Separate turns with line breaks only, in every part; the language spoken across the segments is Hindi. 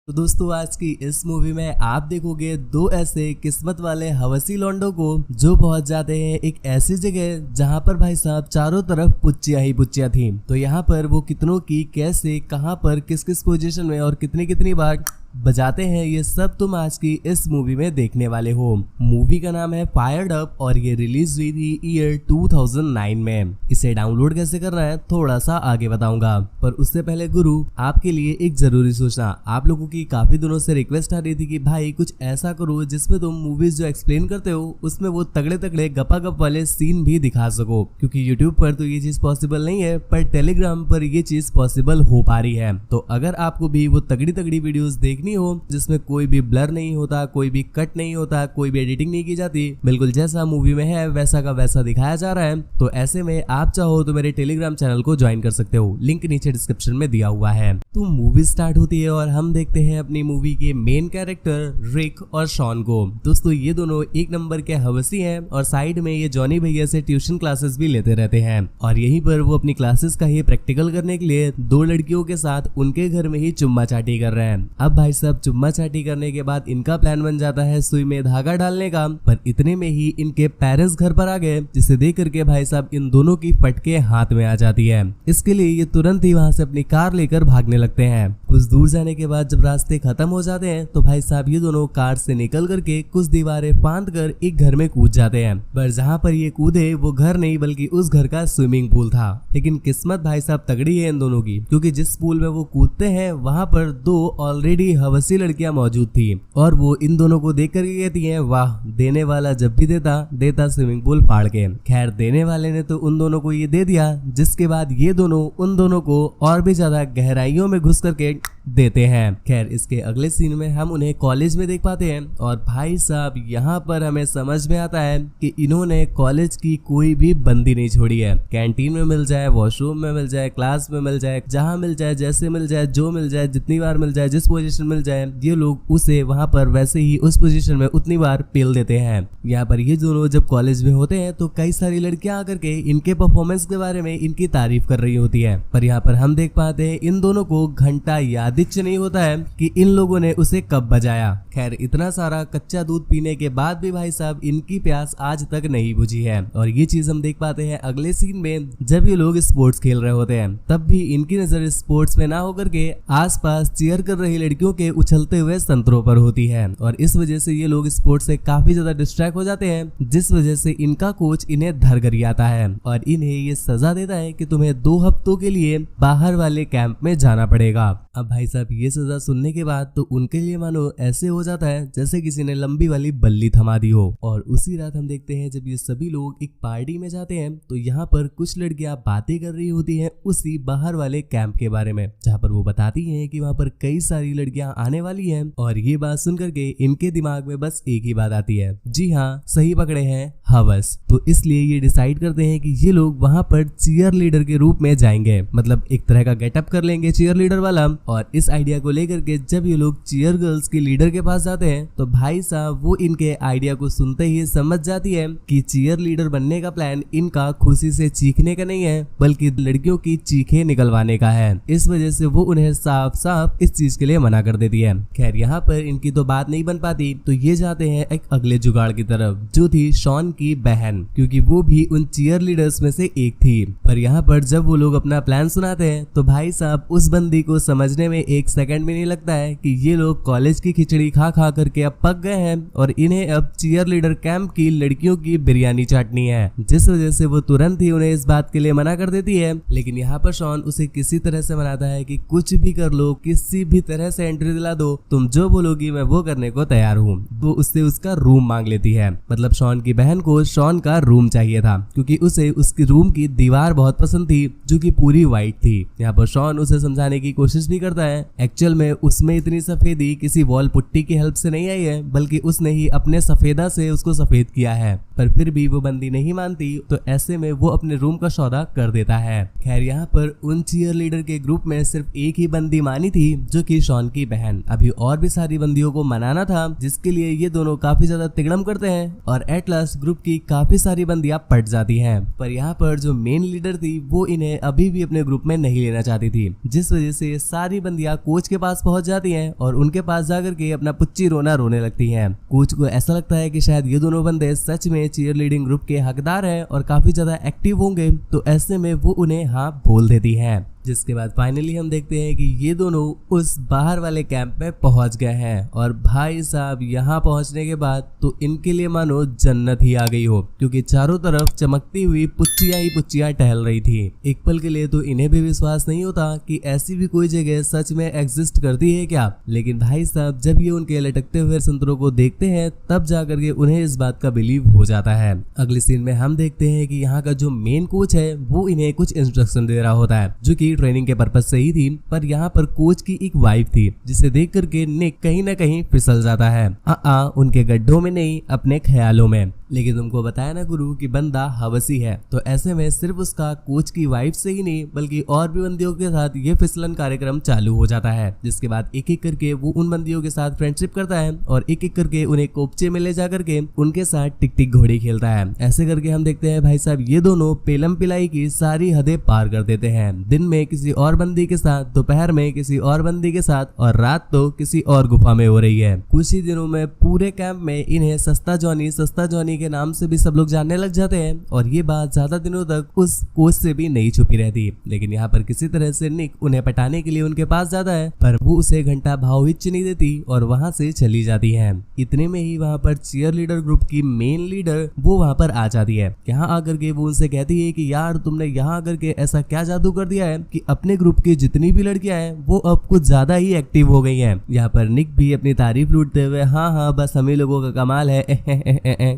तो दोस्तों आज की इस मूवी में आप देखोगे दो ऐसे किस्मत वाले हवसी लौंडों को जो पहुंच जाते हैं एक ऐसी जगह जहां पर भाई साहब चारों तरफ पुच्चियां ही पुच्चियां थी। तो यहाँ पर वो कितनों की कैसे कहां पर किस किस पोजीशन में और कितनी कितनी बार बजाते हैं ये सब तुम आज की इस मूवी में देखने वाले हो। मूवी का नाम है फायर्ड अप और ये रिलीज हुई थी ईयर 2009 में। इसे डाउनलोड कैसे करना है थोड़ा सा आगे बताऊंगा, पर उससे पहले गुरु आपके लिए एक जरूरी सूचना। आप लोगों की काफी दिनों से रिक्वेस्ट आ रही थी कि भाई कुछ ऐसा करो जिसमें तुम मूवीज जो एक्सप्लेन करते हो उसमें वो तगड़े तगड़े गपा गप वाले सीन भी दिखा सको, क्योंकि यूट्यूब पर तो ये चीज पॉसिबल नहीं है पर टेलीग्राम पर ये चीज पॉसिबल हो पा रही है। तो अगर आपको भी वो तगड़ी तगड़ी वीडियोस देखनी हो जिसमें कोई भी ब्लर नहीं होता, कोई भी कट नहीं होता, कोई भी एडिटिंग नहीं की जाती, बिल्कुल जैसा मूवी में है वैसा का वैसा दिखाया जा रहा है, तो ऐसे में आप चाहो तो मेरे टेलीग्राम चैनल को ज्वाइन कर सकते हो। लिंक नीचे डिस्क्रिप्शन में दिया हुआ है। तो मूवी स्टार्ट होती है और हम देखते हैं अपनी मूवी के मेन कैरेक्टर रिक और शॉन को। दोस्तों ये दोनों एक नंबर के हवसी हैं और साइड में ये जॉनी भैया से ट्यूशन क्लासेस भी लेते रहते हैं और यहीं पर वो अपनी क्लासेस का ही प्रैक्टिकल करने के लिए दो लड़कियों के साथ उनके घर में ही चुम्मा चाटी कर रहे हैं। अब भाई सब चुम्मा चाटी करने के बाद इनका प्लान बन जाता है सुई में धागा डालने का, पर इतने में ही इनके पेरेंट्स घर पर आ गए, जिसे देख करके भाई साहब इन दोनों की फटके हाथ में आ जाती है। इसके लिए ये तुरंत ही वहां से अपनी कार लेकर भागने लगते हैं। कुछ दूर जाने के बाद जब रास्ते खत्म हो जाते हैं तो भाई साहब ये दोनों कार से निकल करके कुछ दीवारें फांद कर एक घर में कूद जाते हैं, पर जहाँ पर ये कूदे वो घर नहीं बल्कि उस घर का स्विमिंग पूल था। लेकिन किस्मत भाई साहब तगड़ी है इन दोनों की, क्योंकि जिस पूल में वो कूदते हैं वहां पर दो ऑलरेडी हवसी लड़कियां मौजूद थी और वो इन दोनों को देख करके कहती हैं, वाह देने वाला जब भी देता देता स्विमिंग पूल फाड़ के। खैर देने वाले ने तो उन दोनों को ये दे दिया, जिसके बाद ये दोनों उन दोनों को और भी ज्यादा गहराइयों में घुस करके देते हैं। खैर इसके अगले सीन में हम उन्हें कॉलेज में देख पाते हैं और भाई साहब यहाँ पर हमें समझ में आता है कि इन्होंने कॉलेज की कोई भी बंदी नहीं छोड़ी है। कैंटीन में मिल जाए, वॉशरूम में मिल जाए, क्लास में मिल जाए, जहां मिल जाए, जैसे मिल जाए, जो मिल जाए, जितनी बार मिल जाए, जिस पोजीशन मिल जाए, ये लोग उसे वहां पर वैसे ही उस पोजीशन में उतनी बार पेल देते हैं। यहाँ पर ये दोनों जब कॉलेज में होते हैं तो कई सारी लड़कियां आकर के इनके परफॉर्मेंस के बारे में इनकी तारीफ कर रही होती है, पर यहाँ पर हम देख पाते हैं इन दोनों को घंटा यादिच नहीं होता है कि इन लोगों ने उसे कब बजाया। खैर इतना सारा कच्चा दूध पीने के बाद भी भाई साहब इनकी प्यास आज तक नहीं बुझी है। और ये चीज हम देख पाते हैं अगले सीन में, जब ये लोग स्पोर्ट्स खेल रहे होते हैं तब भी इनकी नजर स्पोर्ट्स में ना होकर के आसपास चीयर कर रही लड़कियों के उछलते हुए संतरों पर होती है और इस वजह से ये लोग स्पोर्ट्स से काफी ज्यादा डिस्ट्रैक्ट हो जाते हैं, जिस वजह से इनका कोच इन्हें धर आता है और इन्हें ये सजा देता है कि तुम्हें 2 हफ्तों के लिए बाहर वाले कैंप में जाना पड़ेगा। अब भाई साहब ये सजा सुनने के बाद तो उनके लिए मानो ऐसे हो जाता है जैसे किसी ने लंबी वाली बल्ली थमा दी हो। और उसी रात हम देखते हैं जब ये सभी लोग एक पार्टी में जाते हैं तो यहाँ पर कुछ लड़कियां बातें कर रही होती हैं उसी बाहर वाले कैंप के बारे में, जहाँ पर वो बताती हैं कि वहाँ पर कई सारी लड़कियां आने वाली हैं। और ये बात सुन करके इनके दिमाग में बस एक ही बात आती है, जी हाँ सही पकड़े हैं, हवस। तो इसलिए ये डिसाइड करते हैं कि ये लोग वहां पर चीयर लीडर के रूप में जाएंगे, मतलब एक तरह का गेटअप कर लेंगे चीयर लीडर वाला। और इस आइडिया को लेकर के जब ये लोग चीयर गर्ल्स के लीडर के पास जाते हैं तो भाई साहब वो इनके आइडिया को सुनते ही समझ जाती है कि चीयर लीडर बनने का प्लान इनका खुशी से चीखने का नहीं है बल्कि लड़कियों की चीखें निकलवाने का है। इस वजह से वो उन्हें साफ साफ इस चीज के लिए मना कर देती है। खैर यहाँ पर इनकी तो बात नहीं बन पाती तो ये जाते हैं एक अगले जुगाड़ की तरफ, जो थी शॉन की बहन, क्योंकि वो भी उन चीयर लीडर्स में से एक थी। पर यहाँ पर जब वो लोग अपना प्लान सुनाते हैं तो भाई साहब उस बंदी को समझने में 1 सेकंड भी नहीं लगता है कि ये लोग कॉलेज की खिचड़ी खा खा करके अब पक गए हैं और इन्हें अब चीयर लीडर कैंप की लड़कियों की बिरयानी चाटनी है, जिस वजह से वो तुरंत ही उन्हें इस बात के लिए मना कर देती है। लेकिन यहाँ पर शॉन उसे किसी तरह से मनाता है कि कुछ भी कर लो, किसी भी तरह से एंट्री दिला दो, तुम जो बोलोगी मैं वो करने को तैयार हूँ। वो उससे उसका रूम मांग लेती है, मतलब शॉन की बहन को शॉन का रूम चाहिए था क्योंकि उसे उसकी रूम की दीवार बहुत पसंद थी जो कि पूरी व्हाइट थी। यहाँ पर शॉन उसे समझाने की कोशिश भी करता है, एक्चुअल में उसमें इतनी सफेदी किसी वॉल पुट्टी की हेल्प से नहीं आई है बल्कि उसने ही अपने सफेदा से उसको सफेद किया है, पर फिर भी वो बंदी नहीं मानती तो ऐसे में वो अपने रूम का सौदा कर देता है। खैर यहाँ पर उन चीयर लीडर के ग्रुप में सिर्फ एक ही बंदी मानी थी जो कि शॉन की बहन। अभी और भी सारी बंदियों को मनाना था जिसके लिए ये दोनों काफी ज्यादा तिगड़म करते हैं और एट लास्ट ग्रुप की काफी सारी बंदियां पट जाती हैं, पर यहाँ पर जो मेन लीडर थी वो इन्हें अभी भी अपने ग्रुप में नहीं लेना चाहती थी, जिस वजह से सारी बंदियां कोच के पास पहुंच जाती हैं और उनके पास जाकर के अपना पुच्ची रोना रोने लगती हैं। कोच को ऐसा लगता है कि शायद ये दोनों बंदे सच में चीयर लीडिंग ग्रुप के हकदार हैं और काफी ज्यादा एक्टिव होंगे, तो ऐसे में वो उन्हें हाँ बोल देती है। जिसके बाद फाइनली हम देखते हैं कि ये दोनों उस बाहर वाले कैंप में पहुंच गए हैं और भाई साहब यहाँ पहुंचने के बाद तो इनके लिए मानो जन्नत ही आ गई हो, क्योंकि चारों तरफ चमकती हुई पुच्चियां ही पुच्चियां टहल रही थी। एक पल के लिए तो इन्हें भी विश्वास नहीं होता कि ऐसी भी कोई जगह सच में एग्जिस्ट करती है क्या, लेकिन भाई साहब जब ये उनके लटकते हुए संतरों को देखते हैं तब जाकर के उन्हें इस बात का बिलीव हो जाता है। अगले सीन में हम देखते हैं कि यहाँ का जो मेन कोच है वो इन्हें कुछ इंस्ट्रक्शन दे रहा होता है, जो कि ट्रेनिंग के पर्पज से ही थी, पर यहाँ पर कोच की एक वाइफ थी जिसे देख करके निक कहीं ना कहीं फिसल जाता है। उनके गड्ढों में नहीं, अपने ख्यालों में। लेकिन तुमको बताया ना गुरु कि बंदा हवसी है, तो ऐसे में सिर्फ उसका कोच की वाइफ से ही नहीं बल्कि और भी बंदियों के साथ ये फिसलन कार्यक्रम चालू हो जाता है। जिसके बाद एक एक करके वो उन बंदियों के साथ फ्रेंडशिप करता है और एक एक करके उन्हें कोपचे में ले जाकर के उनके साथ टिक टिक घोड़ी खेलता है। ऐसे करके हम देखते हैं भाई साहब ये दोनों पेलम पिलाई की सारी हदें पार कर देते हैं। दिन में किसी और बंदी के साथ, दोपहर में किसी और बंदी के साथ और रात तो किसी और गुफा में हो रही है। कुछ ही दिनों में पूरे कैंप में इन्हें सस्ता जॉनी के नाम से भी सब लोग जानने लग जाते हैं और ये बात ज्यादा दिनों तक उस कोच से भी नहीं छुपी रहती। लेकिन यहाँ पर किसी तरह से निक उन्हें पटाने के लिए उनके पास जाता है, पर वो उसे घंटा भाव हिच नहीं देती और वहां से चली जाती है। इतने में ही वहां पर चीयर लीडर ग्रुप की मेन लीडर वो वहां पर आ जाती है। यहाँ आकर के वो उनसे कहती है कि यार तुमने यहाँ आकर के ऐसा क्या जादू कर दिया है कि अपने ग्रुप की जितनी भी लड़कियां हैं वो अब कुछ ज्यादा ही एक्टिव हो गई हैं। यहाँ पर निक भी अपनी तारीफ लूटते हुए हाँ बस हम ही लोगों का कमाल है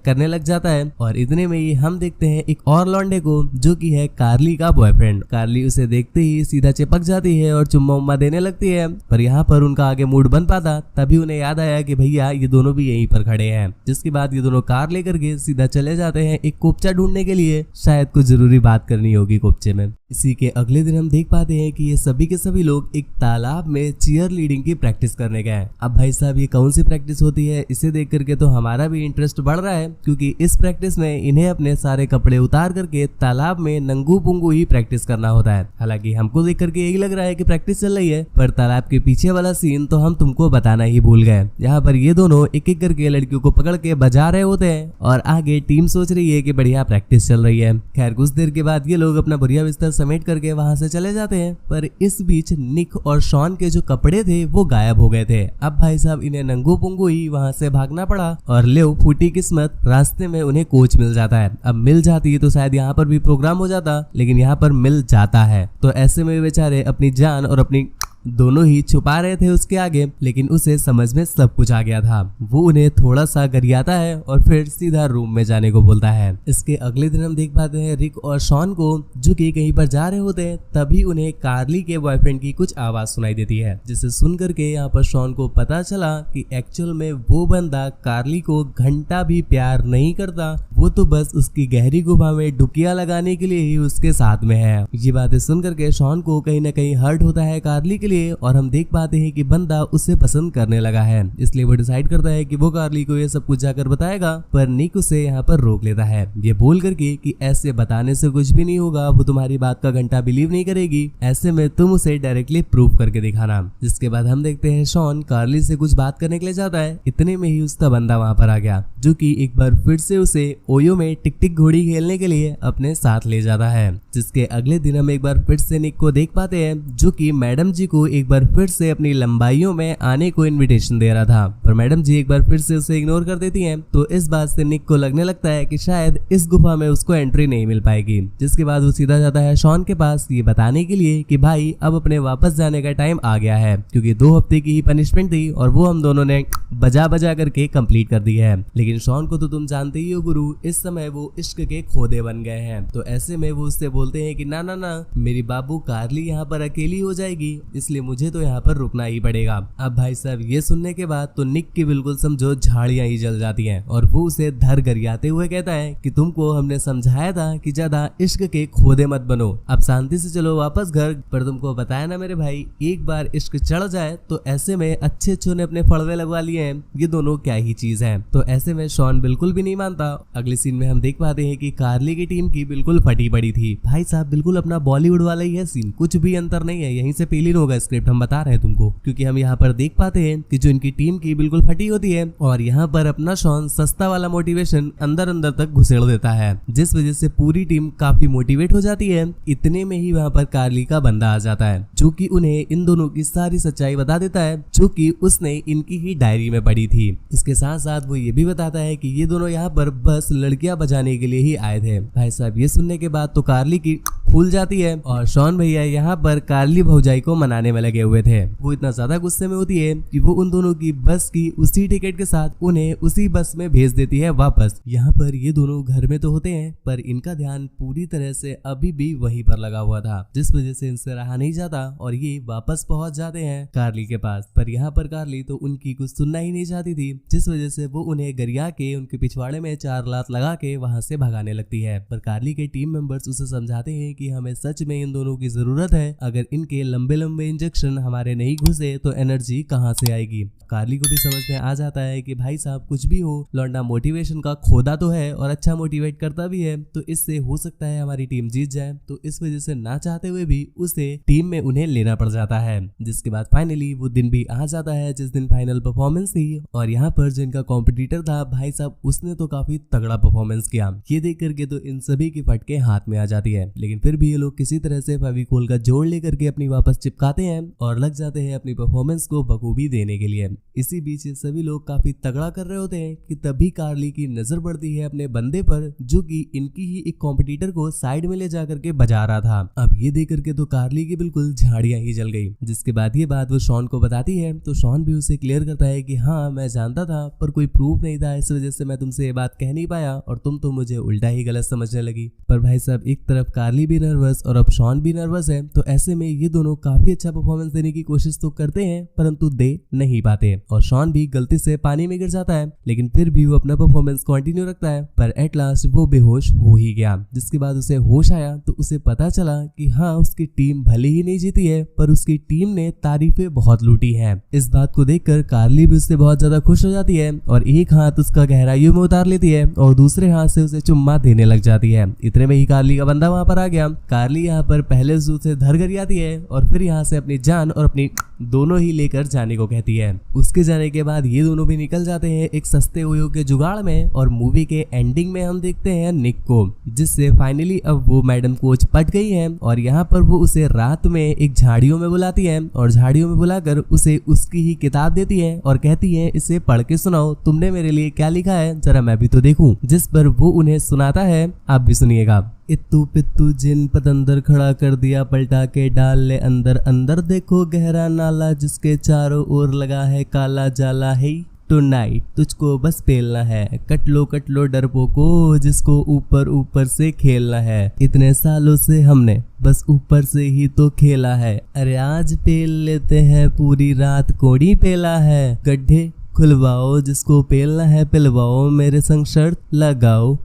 करने लग जाता है। और इतने में ही हम देखते हैं एक और लौंडे को जो कि है कार्ली का बॉयफ्रेंड। कार्ली उसे देखते ही सीधा चिपक जाती है और चुम्मा उम्मा देने लगती है, पर यहाँ पर उनका आगे मूड बन पाता तभी उन्हें याद आया कि भैया ये दोनों भी यहीं पर खड़े हैं। जिसके बाद ये दोनों कार लेकर के सीधा चले जाते हैं एक कोपचा ढूंढने के लिए, शायद कुछ जरूरी बात करनी होगी कोपचे में। इसी के अगले दिन हम देख पाते हैं कि ये सभी के सभी लोग एक तालाब में चीयर लीडिंग की प्रैक्टिस करने गए हैं। अब भाई साहब ये कौन सी प्रैक्टिस होती है, इसे देख करके तो हमारा भी इंटरेस्ट बढ़ रहा है, क्योंकि इस प्रैक्टिस में इन्हें अपने सारे कपड़े उतार करके तालाब में नंगू पुंगू ही प्रैक्टिस करना होता है। हालांकि हमको देख करके यही लग रहा है कि प्रैक्टिस चल रही है, पर तालाब के पीछे वाला सीन तो हम तुमको बताना ही भूल गए। यहाँ पर ये दोनों एक एक करके लड़कियों को पकड़ के बजा रहे होते हैं और आगे टीम सोच रही है कि बढ़िया प्रैक्टिस चल रही है। खैर कुछ देर के बाद ये लोग अपना बढ़िया बिस्तर समेट करके वहां से चले जाते हैं, पर इस बीच निक और शॉन के जो कपड़े थे वो गायब हो गए थे। अब भाई साहब इन्हें नंगू पुंगू ही वहां से भागना पड़ा और ले फूटी किस्मत, रास्ते में उन्हें कोच मिल जाता है। अब मिल जाती तो शायद यहाँ पर भी प्रोग्राम हो जाता, लेकिन यहाँ पर मिल जाता है तो ऐसे में बेचारे अपनी जान और अपनी दोनों ही छुपा रहे थे उसके आगे, लेकिन उसे समझ में सब कुछ आ गया था। वो उन्हें थोड़ा सा गरियाता है और फिर सीधा रूम में जाने को बोलता है। इसके अगले दिन हम देख पाते हैं रिक और शॉन को जो कि कहीं पर जा रहे होते हैं, तभी उन्हें कार्ली के बॉयफ्रेंड की कुछ आवाज सुनाई देती है, जिसे सुन करके यहाँ पर शॉन को पता चला कि एक्चुअल में वो बंदा कार्ली को घंटा भी प्यार नहीं करता, वो तो बस उसकी गहरी गुफा में डुकिया लगाने के लिए ही उसके साथ में है। ये बातें सुन करके शॉन को कहीं ना कहीं हर्ट होता है कार्ली के लिए, और हम देख पाते हैं कि बंदा उसे पसंद करने लगा है। इसलिए वो डिसाइड करता है कि वो कार्ली को ये सब कुछ जाकर बताएगा, पर निक उसे यहाँ पर रोक लेता है, ये बोल करके कि ऐसे बताने से कुछ भी नहीं होगा, वो तुम्हारी बात का घंटा बिलीव नहीं करेगी, ऐसे में तुम उसे डायरेक्टली प्रूव करके दिखाना। जिसके बाद हम देखते हैं शॉन कार्ली से कुछ बात करने के लिए जाता है। इतने में ही उसका बंदा वहां पर आ गया, जो कि एक बार फिर से उसे ओयो में टिक टिक घोड़ी खेलने के लिए अपने साथ ले जाता है। जिसके अगले दिन हम एक बार फिर से निक को देख पाते हैं, जो कि मैडम जी को एक बार फिर से अपनी लंबाइयों में आने को इनविटेशन दे रहा था, पर मैडम जी एक बार फिर से उसे इग्नोर कर देती हैं। तो इस बात से निक को लगने लगता है कि शायद इस गुफा में उसको एंट्री नहीं मिल पाएगी। जिसके बाद वो सीधा जाता है शॉन के पास ये बताने के लिए कि भाई अब अपने वापस जाने का टाइम आ गया है, क्योंकि 2 हफ्ते की ही पनिशमेंट थी और वो हम दोनों ने बजा बजा करके कंप्लीट कर दी है। लेकिन शॉन को तो तुम जानते ही हो गुरु, इस समय वो इश्क के खोदे बन गए हैं। तो ऐसे में वो उससे बोलते हैं कि ना ना ना, मेरी बाबू कार्ली यहाँ पर अकेली हो जाएगी, इसलिए मुझे तो यहाँ पर रुकना ही पड़ेगा। अब भाई साहब ये सुनने के बाद तो निक की बिल्कुल समझो झाड़ियां ही जल जाती हैं और वो उसे धर गरियाते हुए कहता है कि तुमको हमने समझाया था कि ज्यादा इश्क के खोदे मत बनो, अब शांति से चलो वापस घर। पर तुमको बताया ना मेरे भाई, एक बार इश्क चढ़ जाए तो ऐसे में अच्छे अच्छों ने अपने फड़वे लगवा लिए हैं, ये दोनों क्या ही चीज है। तो ऐसे में शॉन बिल्कुल भी नहीं मानता। अगले अगले सीन में हम देख पाते हैं कि कार्ली की टीम की बिल्कुल फटी पड़ी थी। भाई साहब बिल्कुल अपना बॉलीवुड वाला ही है सीन, कुछ भी अंतर नहीं है, यहीं से फील इन होगा स्क्रिप्ट, हम बता रहे हैं तुमको। क्योंकि हम यहाँ पर देख पाते हैं कि जो इनकी टीम की बिल्कुल फटी होती है और यहाँ पर अपना शॉन सस्ता वाला मोटिवेशन अंदर अंदर तक घुसेड़ देता है, जिस वजह से पूरी टीम काफी मोटिवेट हो जाती है। इतने में ही वहाँ पर कार्ली का बंदा आ जाता है जो कि उन्हें इन दोनों की सारी सच्चाई बता देता है, जो कि उसने इनकी ही डायरी में पढ़ी थी। इसके साथ साथ वो ये भी बताता है कि ये दोनों यहाँ पर बस लड़कियां बजाने के लिए ही आए थे। भाई साहब ये सुनने के बाद तो कार्ली की फूल जाती है और शॉन भैया यहाँ पर कार्ली भौजाई को मनाने में लगे हुए थे। वो इतना ज्यादा गुस्से में होती है कि वो उन दोनों की बस की उसी टिकट के साथ उन्हें उसी बस में भेज देती है वापस। यहाँ पर ये दोनों घर में तो होते हैं पर इनका ध्यान पूरी तरह से अभी भी वहीं पर लगा हुआ था, जिस वजह से इनसे रहा नहीं जाता और ये वापस पहुंच जाते हैं कार्ली के पास। पर यहाँ पर कार्ली तो उनकी कुछ सुनना ही नहीं चाहती थी, जिस वजह से वो उन्हें गरिया के उनके पिछवाड़े में 4 लात लगा के वहां से भगाने लगती है। पर कार्ली के टीम मेंबर्स उसे समझाते हैं कि हमें सच में इन दोनों की जरूरत है, अगर इनके लंबे लंबे इंजेक्शन हमारे नहीं घुसे तो एनर्जी कहाँ से आएगी। कार्ली को भी समझ में आ जाता है कि भाई साहब कुछ भी हो, लौंडा मोटिवेशन का खोदा तो है और अच्छा मोटिवेट करता भी है, तो इससे हो सकता है हमारी टीम जीत जाए। तो इस वजह से ना चाहते हुए भी उसे टीम में उन्हें लेना पड़ जाता है। जिसके बाद फाइनली वो दिन भी आ जाता है जिस दिन फाइनल परफॉर्मेंस थी और यहाँ पर जो इनका कॉम्पिटिटर था भाई साहब उसने तो काफी तगड़ा परफॉर्मेंस किया। ये देख करके तो इन सभी की फटके हाथ में आ जाती है, लेकिन फिर भी ये लोग किसी तरह से फेविकोल का जोड़ लेकर के अपनी वापस चिपकाते हैं और लग जाते हैं अपनी परफॉर्मेंस को बखूबी देने के लिए। इसी बीच ये सभी लोग काफी तगड़ा कर रहे होते हैं कि तभी कार्ली की नजर पड़ती है अपने बंदे पर, जो कि इनकी ही एक कॉम्पिटिटर को साइड में ले जाकर के बजा रहा था। अब ये देख करके तो कार्ली की बिल्कुल झाड़ियां ही जल गई। जिसके बाद ये बात वो शॉन को बताती है तो शॉन भी उसे क्लियर करता है कि हाँ मैं जानता था पर कोई प्रूफ नहीं था, इस वजह से मैं तुमसे ये बात कह नहीं पाया और तुम तो मुझे उल्टा ही गलत समझने लगी। पर भाई साहब एक तरफ कार्ली भी नर्वस और अब शॉन भी नर्वस है, तो ऐसे में ये दोनों काफी अच्छा परफॉर्मेंस देने की कोशिश तो करते हैं परंतु दे नहीं पाते और शॉन भी गलती से पानी में गिर जाता है, लेकिन फिर भी वो अपना परफॉर्मेंस कंटिन्यू रखता है। पर एट लास्ट वो बेहोश हो ही गया। जिसके बाद उसे होश आया तो उसे पता चला कि हाँ उसकी टीम भले ही नहीं जीती है पर उसकी टीम ने तारीफें बहुत लूटी हैं। इस बात को देखकर कार्ली भी उससे बहुत ज्यादा खुश हो जाती है और एक हाथ उसका गहराइयों में उतार लेती है और दूसरे हाथ से उसे चुम्मा देने लग जाती है। इतने में ही कार्ली का बंदा वहां पर आ गया। कार्ली यहाँ पर पहले से धर कर आती है और फिर यहाँ से अपनी जान और अपनी दोनों ही लेकर जाने को कहती है। उसके जाने के बाद ये दोनों भी निकल जाते हैं एक सस्ते ओयो के जुगाड़ में और मूवी के एंडिंग में हम देखते हैं निक को, जिससे फाइनली अब वो मैडम कोच पट गई है और यहाँ पर वो उसे रात में एक झाड़ियों में बुलाती है और झाड़ियों में बुलाकर उसे उसकी ही किताब देती है और कहती है इसे पढ़ के सुनाओ, तुमने मेरे लिए क्या लिखा है जरा मैं भी तो देखूं। जिस पर वो उन्हें सुनाता है, आप भी सुनिएगा। इत्तू पित्तू जिन पतंदर खड़ा कर दिया पलटा के डाल ले अंदर अंदर, देखो गहरा नाला जिसके चारों ओर लगा है काला जाला है। टुनाइट तुझको बस पेलना है, कट लो डरपोको जिसको ऊपर ऊपर से खेलना है। इतने सालों से हमने बस ऊपर से ही तो खेला है, अरे आज पेल लेते हैं पूरी रात कोड़ी पेला है। गड्ढे खुलवाओ जिसको पेलना है पिलवाओ, मेरे संग शर्त लगाओ।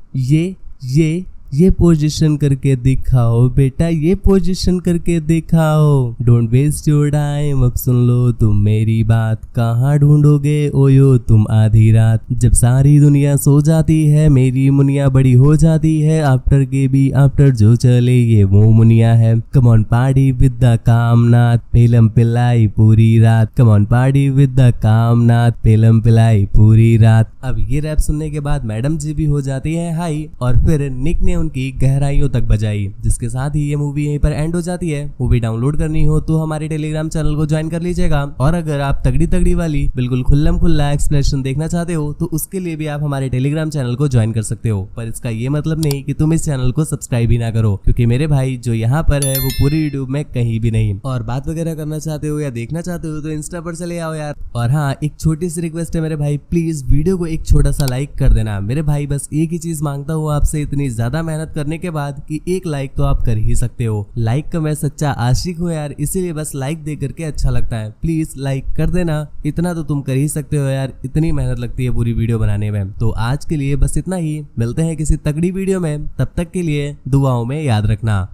ये पोजीशन करके दिखाओ बेटा, ये पोजीशन करके दिखाओ। डोंट वेस्ट योर टाइम, अब सुन लो तुम मेरी बात, कहाँ ढूंढोगे ओयो तुम आधी रात। जब सारी दुनिया सो जाती है मेरी मुनिया बड़ी हो जाती है, आफ्टर के भी आफ्टर जो चले ये वो मुनिया है। Come on party with the Kamnath, पेलम पिलाई पूरी रात। Come on party with the Kamnath, पेलम पिलाई पूरी रात। अब ये रैप सुनने के बाद मैडम जी भी हो जाती है हाई और फिर निक ने उनकी गहराइयों तक बजाई। जिसके साथ ही ये मूवी यहीं पर एंड हो जाती है। मूवी डाउनलोड करनी हो तो हमारे टेलीग्राम चैनल को ज्वाइन कर लीजिएगा और अगर आप तगड़ी वाली बिल्कुल खुल्लम खुल्ला एक्सप्लेनेशन देखना चाहते हो तो उसके लिए भी आप हमारे टेलीग्राम चैनल को ज्वाइन कर सकते हो। पर इसका ये मतलब नहीं कि तुम इस चैनल को सब्सक्राइब ही ना करो, क्योंकि मेरे भाई जो यहाँ पर है वो पूरी यूट्यूब में कहीं भी नहीं। और बात वगैरह करना चाहते हो या देखना चाहते हो तो इंस्टा पर चले आओ यार। और हाँ एक छोटी सी रिक्वेस्ट है मेरे भाई, प्लीज वीडियो को एक छोटा सा लाइक कर देना मेरे भाई। बस एक ही चीज मांगता हूँ आपसे, इतनी ज्यादा मेहनत करने के बाद कि एक लाइक तो आप कर ही सकते हो। लाइक का मैं सच्चा आशिक हूँ यार, इसीलिए बस लाइक दे करके अच्छा लगता है। प्लीज लाइक कर देना, इतना तो तुम कर ही सकते हो यार, इतनी मेहनत लगती है पूरी वीडियो बनाने में। तो आज के लिए बस इतना ही, मिलते हैं किसी तगड़ी वीडियो में, तब तक के लिए दुआओं में याद रखना।